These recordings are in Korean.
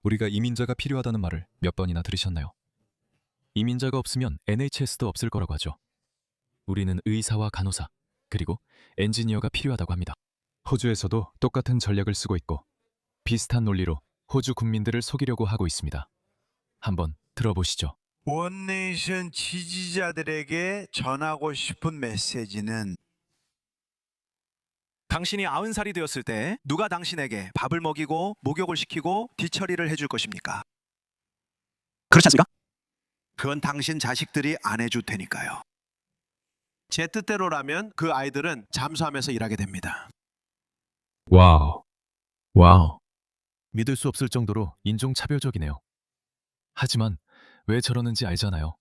우리가 이민자가 필요하다는 말을 몇 번이나 들으셨나요? 이민자가 없으면 NHS도 없을 거라고 하죠. 우리는 의사와 간호사, 그리고 엔지니어가 필요하다고 합니다. 호주에서도 똑같은 전략을 쓰고 있고 비슷한 논리로 호주 국민들을 속이려고 하고 있습니다. 한번 들어보시죠. 원네이션 지지자들에게 전하고 싶은 메시지는 당신이 90살이 되었을 때 누가 당신에게 밥을 먹이고 목욕을 시키고 뒤처리를 해줄 것입니까? 그렇지 않습니까? 그건 당신 자식들이 안 해줄 테니까요. 제 뜻대로라면 그 아이들은 잠수함에서 일하게 됩니다. 와우. 믿을 수 없을 정도로 인종차별적이네요. 하지만 왜 저러는지 알잖아요.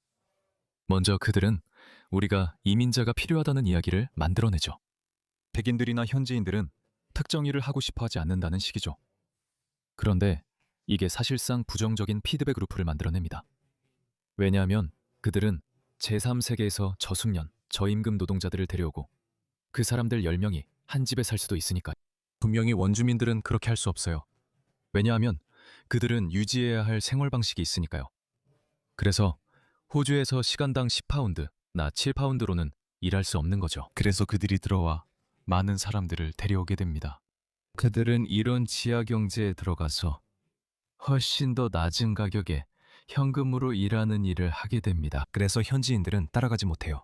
먼저 그들은 우리가 이민자가 필요하다는 이야기를 만들어내죠. 백인들이나 현지인들은 특정 일을 하고 싶어 하지 않는다는 식이죠. 그런데 이게 사실상 부정적인 피드백 루프를 만들어냅니다. 왜냐하면 그들은 제3세계에서 저숙련, 저임금 노동자들을 데려오고 그 사람들 10명이 한 집에 살 수도 있으니까요. 분명히 원주민들은 그렇게 할 수 없어요. 왜냐하면 그들은 유지해야 할 생활 방식이 있으니까요. 그래서 호주에서 시간당 10파운드, 나 7파운드로는 일할 수 없는 거죠. 그래서 그들이 들어와 많은 사람들을 데려오게 됩니다. 그들은 이런 지하 경제에 들어가서 훨씬 더 낮은 가격에 현금으로 일하는 일을 하게 됩니다. 그래서 현지인들은 따라가지 못해요.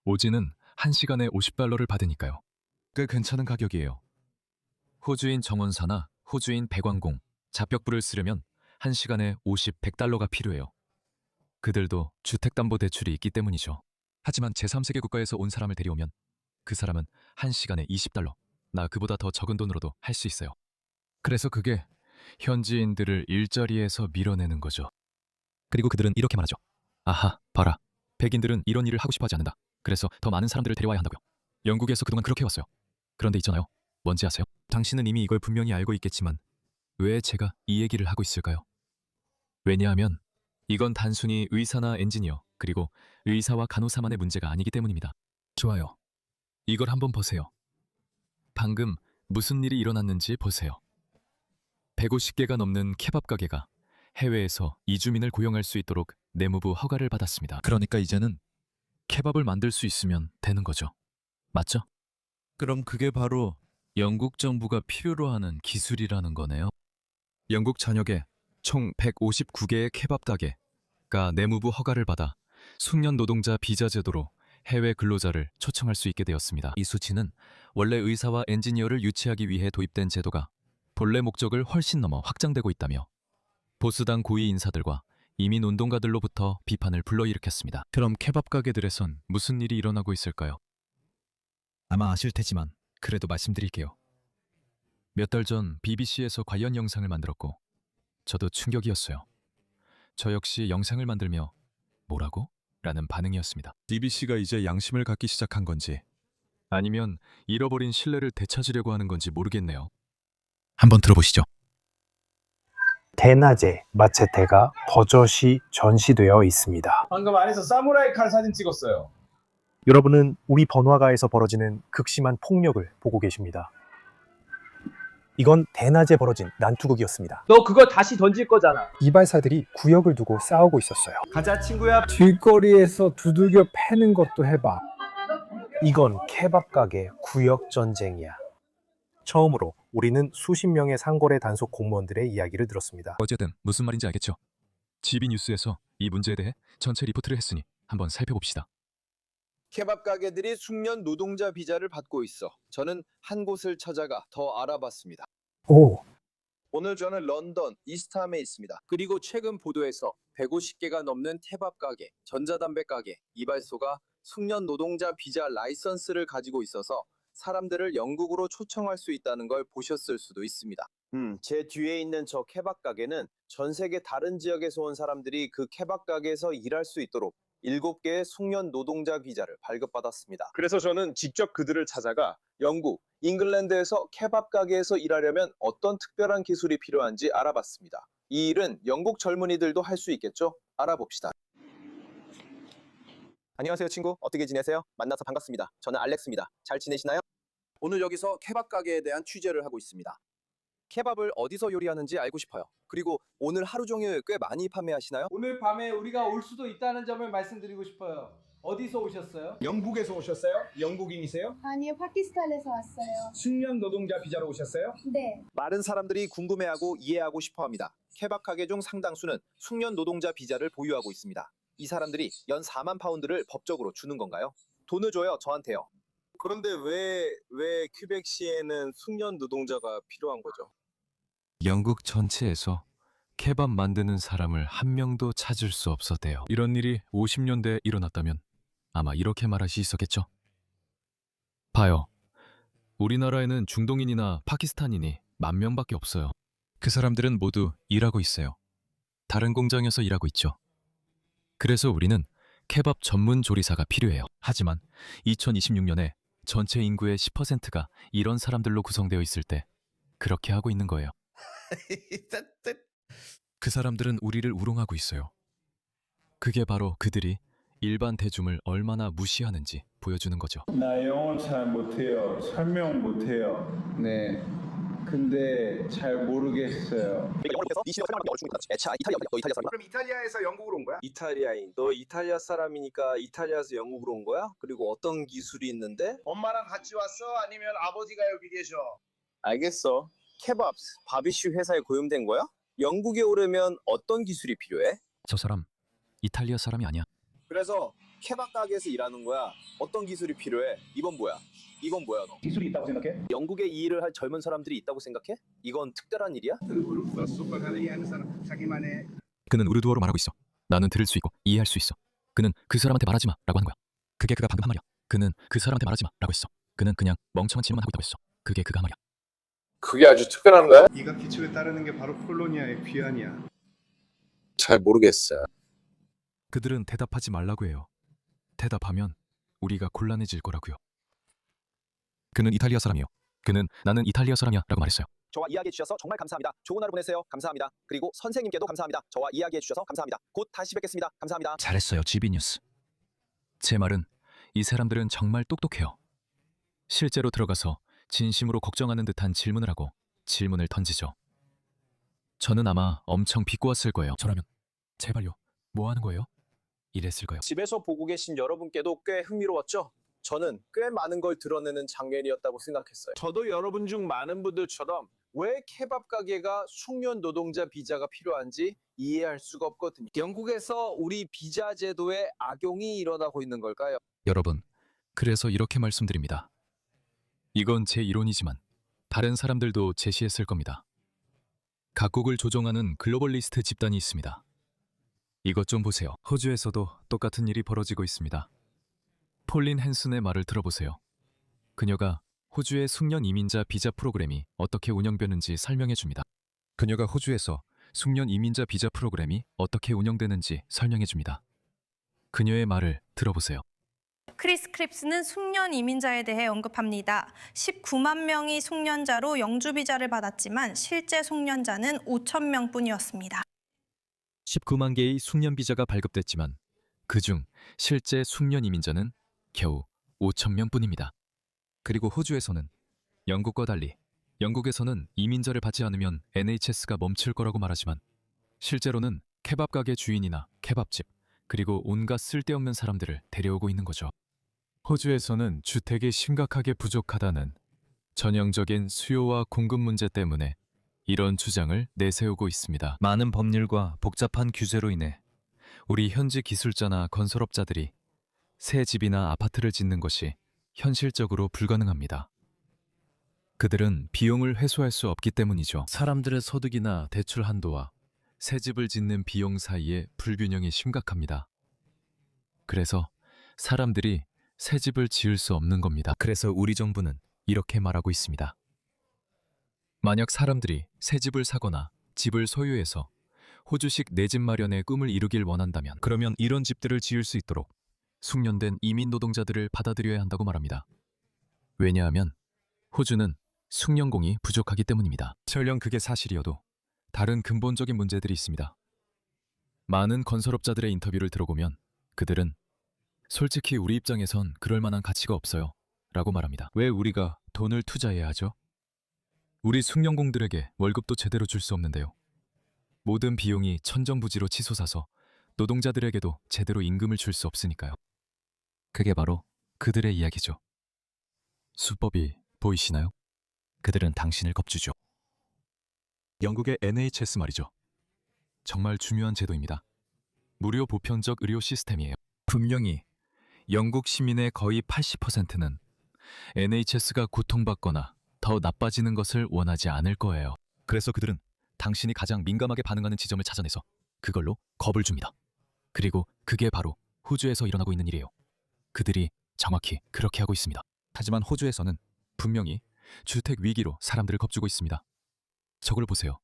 오지는 1시간에 $50를 받으니까요. 꽤 괜찮은 가격이에요. 호주인 정원사나 호주인 배관공, 잡벽부를 쓰려면 1시간에 50, $100가 필요해요. 그들도 주택담보대출이 있기 때문이죠. 하지만 제3세계 국가에서 온 사람을 데려오면 그 사람은 1시간에 $20, 나 그보다 더 적은 돈으로도 할 수 있어요. 그래서 그게 현지인들을 일자리에서 밀어내는 거죠. 그리고 그들은 이렇게 말하죠. 아하, 봐라. 백인들은 이런 일을 하고 싶어 하지 않는다. 그래서 더 많은 사람들을 데려와야 한다고요. 영국에서 그동안 그렇게 해왔어요. 그런데 있잖아요. 뭔지 아세요? 당신은 이미 이걸 분명히 알고 있겠지만 왜 제가 이 얘기를 하고 있을까요? 왜냐하면 이건 단순히 의사나 엔지니어, 그리고 의사와 간호사만의 문제가 아니기 때문입니다. 좋아요. 이걸 한번 보세요. 방금 무슨 일이 일어났는지 보세요. 150개가 넘는 케밥 가게가 해외에서 이주민을 고용할 수 있도록 내무부 허가를 받았습니다. 그러니까 이제는 케밥을 만들 수 있으면 되는 거죠. 맞죠? 그럼 그게 바로 영국 정부가 필요로 하는 기술이라는 거네요. 영국 전역에 총 159개의 케밥 가게가 내무부 허가를 받아 숙련 노동자 비자 제도로 해외 근로자를 초청할 수 있게 되었습니다. 이 수치는 원래 의사와 엔지니어를 유치하기 위해 도입된 제도가 본래 목적을 훨씬 넘어 확장되고 있다며 보수당 고위 인사들과 이민운동가들로부터 비판을 불러일으켰습니다. 그럼 케밥 가게들에선 무슨 일이 일어나고 있을까요? 아마 아실 테지만 그래도 말씀드릴게요. 몇 달 전 BBC에서 관련 영상을 만들었고 저도 충격이었어요. 저 역시 영상을 만들며 뭐라고? 라는 반응이었습니다. BBC가 이제 양심을 갖기 시작한 건지 아니면 잃어버린 신뢰를 되찾으려고 하는 건지 모르겠네요. 한번 들어보시죠. 대낮에 마체테가 버젓이 전시되어 있습니다. 방금 안에서 사무라이 칼 사진 찍었어요. 여러분은 우리 번화가에서 벌어지는 극심한 폭력을 보고 계십니다. 이건 대낮에 벌어진 난투극이었습니다. 너 그거 다시 던질 거잖아. 이발사들이 구역을 두고 싸우고 있었어요. 가자 친구야. 길거리에서 두들겨 패는 것도 해봐. 이건 케밥 가게 구역 전쟁이야. 처음으로 우리는 수십 명의 상거래 단속 공무원들의 이야기를 들었습니다. 어쨌든 무슨 말인지 알겠죠? GB 뉴스에서 이 문제에 대해 전체 리포트를 했으니 한번 살펴봅시다. 케밥 가게들이 숙련 노동자 비자를 받고 있어. 저는 한 곳을 찾아가 더 알아봤습니다. 오, 오늘 저는 런던 이스트함에 있습니다. 그리고 최근 보도에서 150개가 넘는 케밥 가게, 전자담배 가게, 이발소가 숙련 노동자 비자 라이선스를 가지고 있어서 사람들을 영국으로 초청할 수 있다는 걸 보셨을 수도 있습니다. 제 뒤에 있는 저 케밥 가게는 전 세계 다른 지역에서 온 사람들이 그 케밥 가게에서 일할 수 있도록 7개의 숙련 노동자 비자를 발급받았습니다. 그래서 저는 직접 그들을 찾아가 영국, 잉글랜드에서 케밥 가게에서 일하려면 어떤 특별한 기술이 필요한지 알아봤습니다. 이 일은 영국 젊은이들도 할 수 있겠죠? 알아봅시다. 안녕하세요 친구, 어떻게 지내세요? 만나서 반갑습니다. 저는 알렉스입니다. 잘 지내시나요? 오늘 여기서 케밥 가게에 대한 취재를 하고 있습니다. 케밥을 어디서 요리하는지 알고 싶어요. 그리고 오늘 하루 종일 꽤 많이 판매하시나요? 오늘 밤에 우리가 올 수도 있다는 점을 말씀드리고 싶어요. 어디서 오셨어요? 영국에서 오셨어요? 영국인이세요? 아니요, 파키스탄에서 왔어요. 숙련 노동자 비자로 오셨어요? 네. 많은 사람들이 궁금해하고 이해하고 싶어합니다. 케밥 가게 중 상당수는 숙련 노동자 비자를 보유하고 있습니다. 이 사람들이 연 4만 파운드를 법적으로 주는 건가요? 돈을 줘요, 저한테요. 그런데 왜 큐벡시에는 숙련 노동자가 필요한 거죠? 영국 전체에서 케밥 만드는 사람을 한 명도 찾을 수 없었대요. 이런 일이 50년대에 일어났다면 아마 이렇게 말할 수 있었겠죠. 봐요. 우리나라에는 중동인이나 파키스탄인이 10,000명밖에 없어요. 그 사람들은 모두 일하고 있어요. 다른 공장에서 일하고 있죠. 그래서 우리는 케밥 전문 조리사가 필요해요. 하지만 2026년에 전체 인구의 10%가 이런 사람들로 구성되어 있을 때 그렇게 하고 있는 거예요. 그 사람들은 우리를 우롱하고 있어요. 그게 바로 그들이 일반 대중을 얼마나 무시하는지 보여주는 거죠. 나 영어 잘 못해요. 설명 못해요. 네. 근데 잘 모르겠어요. 그럼 이탈리아에서 영국으로 온 거야? 이탈리아인. 너 이탈리아 사람이니까 이탈리아에서 영국으로 온 거야? 그리고 어떤 기술이 있는데? 엄마랑 같이 왔어? 아니면 아버지가 여기 계셔? 알겠어. 케밥, 바비슈 회사에 고용된 거야? 영국에 오려면 어떤 기술이 필요해? 저 사람 이탈리아 사람이 아니야. 그래서 케밥 가게에서 일하는 거야. 어떤 기술이 필요해? 이건 뭐야? 이건 뭐야 너? 기술이 있다고 생각해? 영국에 이 일을 할 젊은 사람들이 있다고 생각해? 이건 특별한 일이야? 자기만의 그는 우르두어로 말하고 있어. 나는 들을 수 있고 이해할 수 있어. 그는 그 사람한테 말하지 마 라고 하는 거야. 그게 그가 방금 한 말이야. 그는 그 사람한테 말하지 마 라고 했어. 그는 그냥 멍청한 질문만 하고 있다고 했어. 그게 그가 한 말이야. 그게 아주 특별한 거야? 네가 기초에 따르는 게 바로 폴로니아의 귀환이야. 잘 모르겠어요. 그들은 대답하지 말라고 해요. 대답하면 우리가 곤란해질 거라고요. 그는 이탈리아 사람이요. 그는 나는 이탈리아 사람이야 라고 말했어요. 저와 이야기해 주셔서 정말 감사합니다. 좋은 하루 보내세요. 감사합니다. 그리고 선생님께도 감사합니다. 저와 이야기해 주셔서 감사합니다. 곧 다시 뵙겠습니다. 감사합니다. 잘했어요, 지비뉴스. 제 말은 이 사람들은 정말 똑똑해요. 실제로 들어가서 진심으로 걱정하는 듯한 질문을 하고 질문을 던지죠. 저는 아마 엄청 비꼬았을 거예요. 저라면 제발요. 뭐 하는 거예요? 이랬을 거예요. 집에서 보고 계신 여러분께도 꽤 흥미로웠죠? 저는 꽤 많은 걸 드러내는 장면이었다고 생각했어요. 저도 여러분 중 많은 분들처럼 왜 케밥 가게가 숙련 노동자 비자가 필요한지 이해할 수가 없거든요. 영국에서 우리 비자 제도에 악용이 일어나고 있는 걸까요? 여러분, 그래서 이렇게 말씀드립니다. 이건 제 이론이지만 다른 사람들도 제시했을 겁니다. 각국을 조종하는 글로벌리스트 집단이 있습니다. 이것 좀 보세요. 호주에서도 똑같은 일이 벌어지고 있습니다. 폴린 헨슨의 말을 들어보세요. 그녀가 호주의 숙련 이민자 비자 프로그램이 어떻게 운영되는지 설명해 줍니다. 그녀가 호주에서 숙련 이민자 비자 프로그램이 어떻게 운영되는지 설명해 줍니다. 그녀의 말을 들어보세요. 크리스 크립스는 숙련 이민자에 대해 언급합니다. 19만 명이 숙련자로 영주 비자를 받았지만 실제 숙련자는 5,000명 뿐이었습니다. 19만 개의 숙련 비자가 발급됐지만 그중 실제 숙련 이민자는 겨우 5,000명 뿐입니다. 그리고 호주에서는 영국과 달리 영국에서는 이민자를 받지 않으면 NHS가 멈출 거라고 말하지만 실제로는 케밥 가게 주인이나 케밥집 그리고 온갖 쓸데없는 사람들을 데려오고 있는 거죠. 호주에서는 주택이 심각하게 부족하다는 전형적인 수요와 공급 문제 때문에 이런 주장을 내세우고 있습니다. 많은 법률과 복잡한 규제로 인해 우리 현지 기술자나 건설업자들이 새 집이나 아파트를 짓는 것이 현실적으로 불가능합니다. 그들은 비용을 회수할 수 없기 때문이죠. 사람들의 소득이나 대출 한도와 새 집을 짓는 비용 사이의 불균형이 심각합니다. 그래서 사람들이 새 집을 지을 수 없는 겁니다. 그래서 우리 정부는 이렇게 말하고 있습니다. 만약 사람들이 새 집을 사거나 집을 소유해서 호주식 내 집 마련의 꿈을 이루길 원한다면 그러면 이런 집들을 지을 수 있도록 숙련된 이민 노동자들을 받아들여야 한다고 말합니다. 왜냐하면 호주는 숙련공이 부족하기 때문입니다. 설령 그게 사실이어도 다른 근본적인 문제들이 있습니다. 많은 건설업자들의 인터뷰를 들어보면 그들은 솔직히 우리 입장에선 그럴 만한 가치가 없어요 라고 말합니다. 왜 우리가 돈을 투자해야 하죠? 우리 숙련공들에게 월급도 제대로 줄 수 없는데요. 모든 비용이 천정부지로 치솟아서 노동자들에게도 제대로 임금을 줄 수 없으니까요. 그게 바로 그들의 이야기죠. 수법이 보이시나요? 그들은 당신을 겁주죠. 영국의 NHS 말이죠. 정말 중요한 제도입니다. 무료 보편적 의료 시스템이에요. 분명히 영국 시민의 거의 80%는 NHS가 고통받거나 더 나빠지는 것을 원하지 않을 거예요. 그래서 그들은 당신이 가장 민감하게 반응하는 지점을 찾아내서 그걸로 겁을 줍니다. 그리고 그게 바로 호주에서 일어나고 있는 일이에요. 그들이 정확히 그렇게 하고 있습니다. 하지만 호주에서는 분명히 주택 위기로 사람들을 겁주고 있습니다. 저걸 보세요.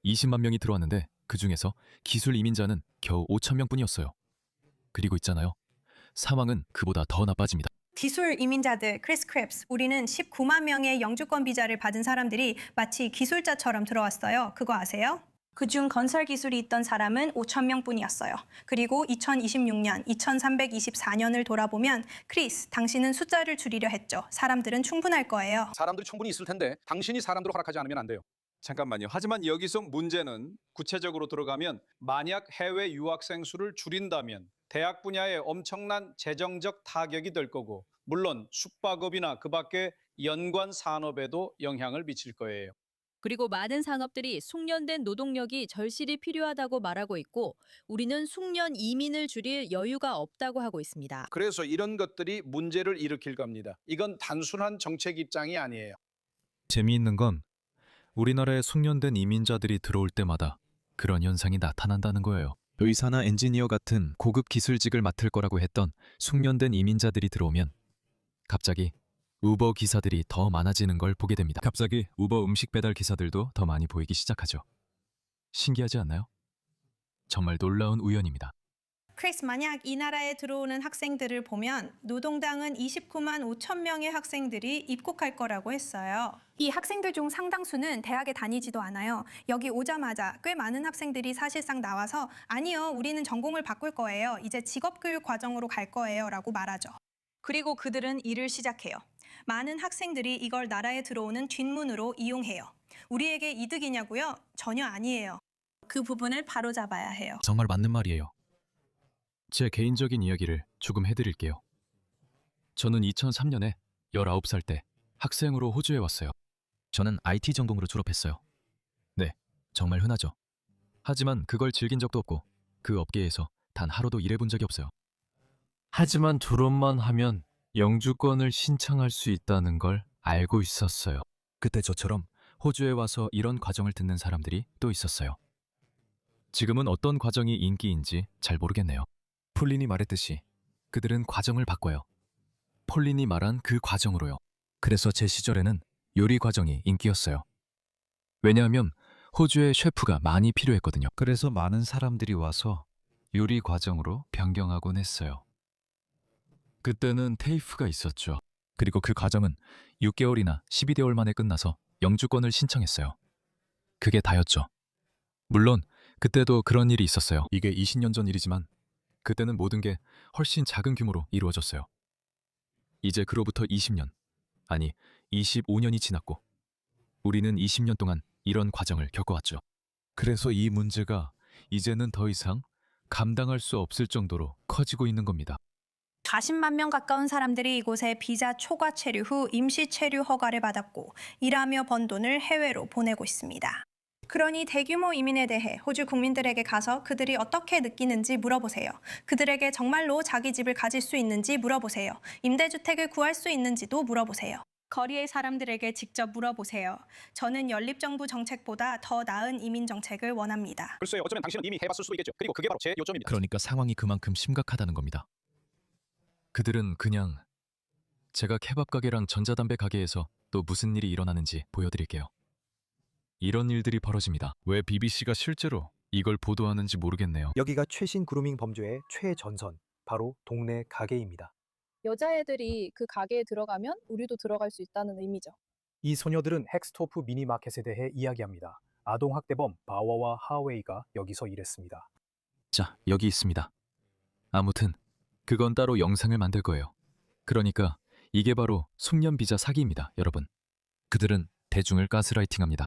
20만 명이 들어왔는데 그 중에서 기술 이민자는 겨우 5천 명뿐이었어요. 그리고 있잖아요. 상황은 그보다 더 나빠집니다. 기술 이민자들 크리스 크립스, 우리는 19만 명의 영주권 비자를 받은 사람들이 마치 기술자처럼 들어왔어요. 그거 아세요? 그중 건설 기술이 있던 사람은 5천 명뿐이었어요. 그리고 2026년, 2324년을 돌아보면 크리스, 당신은 숫자를 줄이려 했죠. 사람들은 충분할 거예요. 사람들이 충분히 있을 텐데 당신이 사람들을 허락하지 않으면 안 돼요. 잠깐만요. 하지만 여기서 문제는 구체적으로 들어가면 만약 해외 유학생 수를 줄인다면 대학 분야에 엄청난 재정적 타격이 될 거고 물론 숙박업이나 그 밖에 연관 산업에도 영향을 미칠 거예요. 그리고 많은 산업들이 숙련된 노동력이 절실히 필요하다고 말하고 있고 우리는 숙련 이민을 줄일 여유가 없다고 하고 있습니다. 그래서 이런 것들이 문제를 일으킬 겁니다. 이건 단순한 정책 입장이 아니에요. 재미있는 건 우리나라에 숙련된 이민자들이 들어올 때마다 그런 현상이 나타난다는 거예요. 의사나 엔지니어 같은 고급 기술직을 맡을 거라고 했던 숙련된 이민자들이 들어오면 갑자기 우버 기사들이 더 많아지는 걸 보게 됩니다. 갑자기 우버 음식 배달 기사들도 더 많이 보이기 시작하죠. 신기하지 않나요? 정말 놀라운 우연입니다. 크리스, 만약 이 나라에 들어오는 학생들을 보면 노동당은 29만 5천 명의 학생들이 입국할 거라고 했어요. 이 학생들 중 상당수는 대학에 다니지도 않아요. 여기 오자마자 꽤 많은 학생들이 사실상 나와서 아니요, 우리는 전공을 바꿀 거예요. 이제 직업교육 과정으로 갈 거예요 라고 말하죠. 그리고 그들은 일을 시작해요. 많은 학생들이 이걸 나라에 들어오는 뒷문으로 이용해요. 우리에게 이득이냐고요? 전혀 아니에요. 그 부분을 바로잡아야 해요. 정말 맞는 말이에요. 제 개인적인 이야기를 조금 해드릴게요. 저는 2003년에 19살 때 학생으로 호주에 왔어요. 저는 IT 전공으로 졸업했어요. 네, 정말 흔하죠. 하지만 그걸 즐긴 적도 없고 그 업계에서 단 하루도 일해본 적이 없어요. 하지만 졸업만 하면 영주권을 신청할 수 있다는 걸 알고 있었어요. 그때 저처럼 호주에 와서 이런 과정을 듣는 사람들이 또 있었어요. 지금은 어떤 과정이 인기인지 잘 모르겠네요. 폴린이 말했듯이 그들은 과정을 바꿔요. 폴린이 말한 그 과정으로요. 그래서 제 시절에는 요리 과정이 인기였어요. 왜냐하면 호주에 셰프가 많이 필요했거든요. 그래서 많은 사람들이 와서 요리 과정으로 변경하곤 했어요. 그때는 테이프가 있었죠. 그리고 그 과정은 6개월이나 12개월 만에 끝나서 영주권을 신청했어요. 그게 다였죠. 물론 그때도 그런 일이 있었어요. 이게 20년 전 일이지만 그때는 모든 게 훨씬 작은 규모로 이루어졌어요. 이제 그로부터 20년, 아니 25년이 지났고 우리는 20년 동안 이런 과정을 겪어왔죠. 그래서 이 문제가 이제는 더 이상 감당할 수 없을 정도로 커지고 있는 겁니다. 40만 명 가까운 사람들이 이곳에 비자 초과 체류 후 임시 체류 허가를 받았고 일하며 번 돈을 해외로 보내고 있습니다. 그러니 대규모 이민에 대해 호주 국민들에게 가서 그들이 어떻게 느끼는지 물어보세요. 그들에게 정말로 자기 집을 가질 수 있는지 물어보세요. 임대주택을 구할 수 있는지도 물어보세요. 거리의 사람들에게 직접 물어보세요. 저는 연립정부 정책보다 더 나은 이민 정책을 원합니다. 글쎄요, 어쩌면 당신은 이미 해봤을 수도 있겠죠. 그리고 그게 바로 제 요점입니다. 그러니까 상황이 그만큼 심각하다는 겁니다. 그들은 그냥 제가 케밥 가게랑 전자담배 가게에서 또 무슨 일이 일어나는지 보여드릴게요. 이런 일들이 벌어집니다. 왜 BBC가 실제로 이걸 보도하는지 모르겠네요. 여기가 최신 그루밍 범죄의 최전선, 바로 동네 가게입니다. 여자애들이 그 가게에 들어가면 우리도 들어갈 수 있다는 의미죠. 이 소녀들은 헥스토프 미니마켓에 대해 이야기합니다. 아동학대범 바워와 하웨이가 여기서 일했습니다. 자, 여기 있습니다. 아무튼 그건 따로 영상을 만들 거예요. 그러니까 이게 바로 숙련 비자 사기입니다, 여러분. 그들은 대중을 가스라이팅합니다.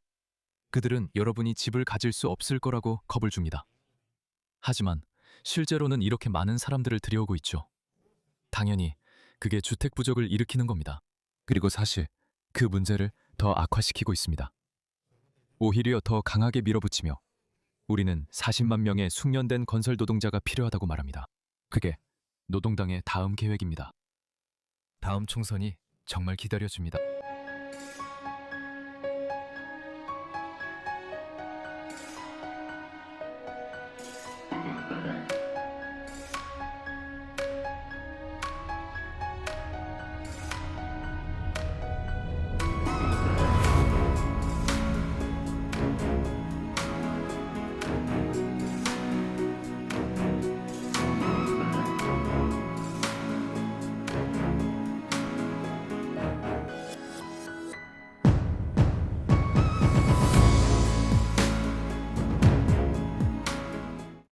그들은 여러분이 집을 가질 수 없을 거라고 겁을 줍니다. 하지만 실제로는 이렇게 많은 사람들을 들여오고 있죠. 당연히 그게 주택 부족을 일으키는 겁니다. 그리고 사실 그 문제를 더 악화시키고 있습니다. 오히려 더 강하게 밀어붙이며 우리는 40만 명의 숙련된 건설 노동자가 필요하다고 말합니다. 그게 노동당의 다음 계획입니다. 다음 총선이 정말 기다려집니다.